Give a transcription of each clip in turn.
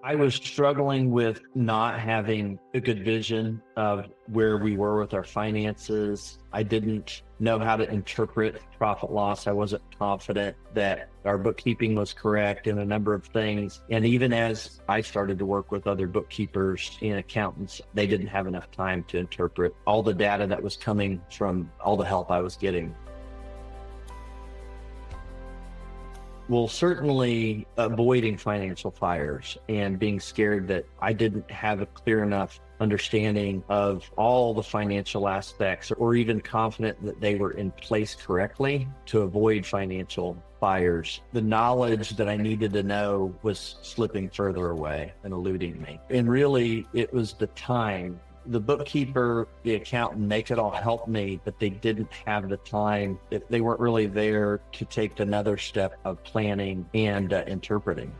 I was struggling with not having a good vision of where we were with our finances. I didn't know how to interpret profit loss. I wasn't confident that our bookkeeping was correct in a number of things. And even as I started to work with other bookkeepers and accountants, they didn't have enough time to interpret all the data that was coming from all the help I was getting. Well, certainly avoiding financial fires and being scared that I didn't have a clear enough understanding of all the financial aspects, or even confident that they were in place correctly to avoid financial fires. The knowledge that I needed to know was slipping further away and eluding me. And really, it was the time. The bookkeeper, the accountant, they could all help me, but they didn't have the time. They weren't really there to take another step of planning and interpreting.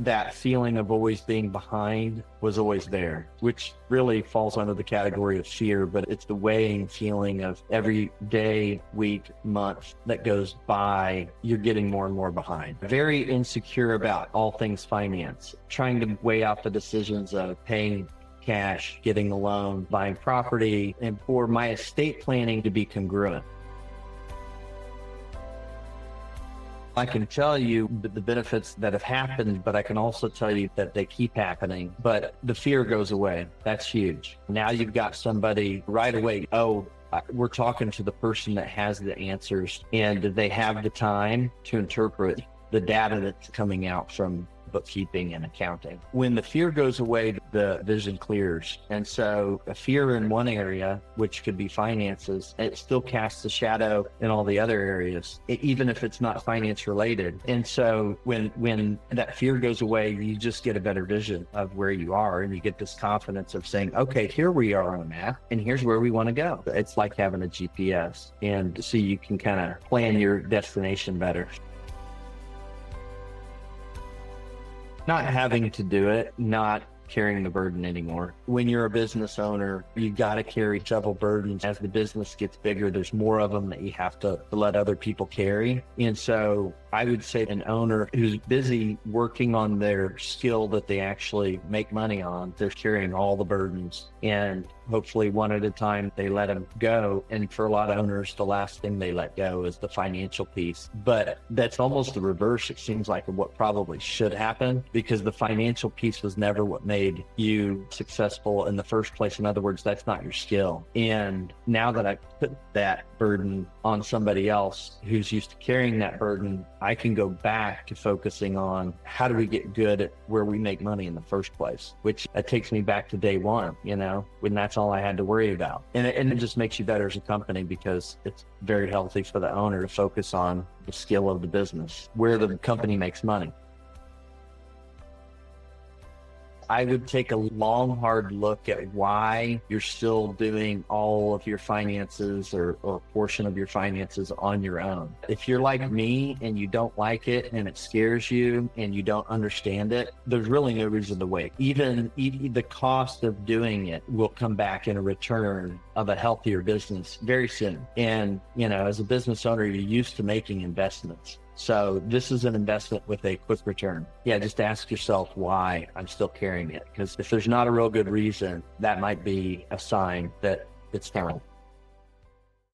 That feeling of always being behind was always there, which really falls under the category of fear, but it's the weighing feeling of every day, week, month that goes by, you're getting more and more behind. Very insecure about all things finance, trying to weigh out the decisions of paying cash, getting a loan, buying property, and for my estate planning to be congruent. I can tell you the benefits that have happened, but I can also tell you that they keep happening. But the fear goes away. That's huge. Now you've got somebody right away. Oh, we're talking to the person that has the answers, and they have the time to interpret the data that's coming out from bookkeeping and accounting. When the fear goes away, the vision clears. And so a fear in one area, which could be finances, it still casts a shadow in all the other areas, even if it's not finance related. And so when that fear goes away, you just get a better vision of where you are, and you get this confidence of saying, okay, here we are on a map, and here's where we want to go. It's like having a GPS, and so you can kind of plan your destination better. Not having to do it, not carrying the burden anymore. When you're a business owner, you got to carry several burdens. As the business gets bigger, there's more of them that you have to let other people carry. And so I would say an owner who's busy working on their skill that they actually make money on, they're carrying all the burdens, and hopefully one at a time they let them go. And for a lot of owners, the last thing they let go is the financial piece. But that's almost the reverse, it seems like, of what probably should happen, because the financial piece was never what made you successful in the first place. In other words, that's not your skill. And now that I put that burden on somebody else who's used to carrying that burden, I can go back to focusing on how do we get good at where we make money in the first place, which that takes me back to day one, when that's all I had to worry about. And it just makes you better as a company, because it's very healthy for the owner to focus on the skill of the business, where the company makes money. I would take a long, hard look at why you're still doing all of your finances or a portion of your finances on your own. If you're like me and you don't like it and it scares you and you don't understand it, there's really no reason to wait. Even the cost of doing it will come back in a return of a healthier business very soon. And, as a business owner, you're used to making investments. So this is an investment with a quick return. Yeah, just ask yourself why I'm still carrying it. Because if there's not a real good reason, that might be a sign that it's time.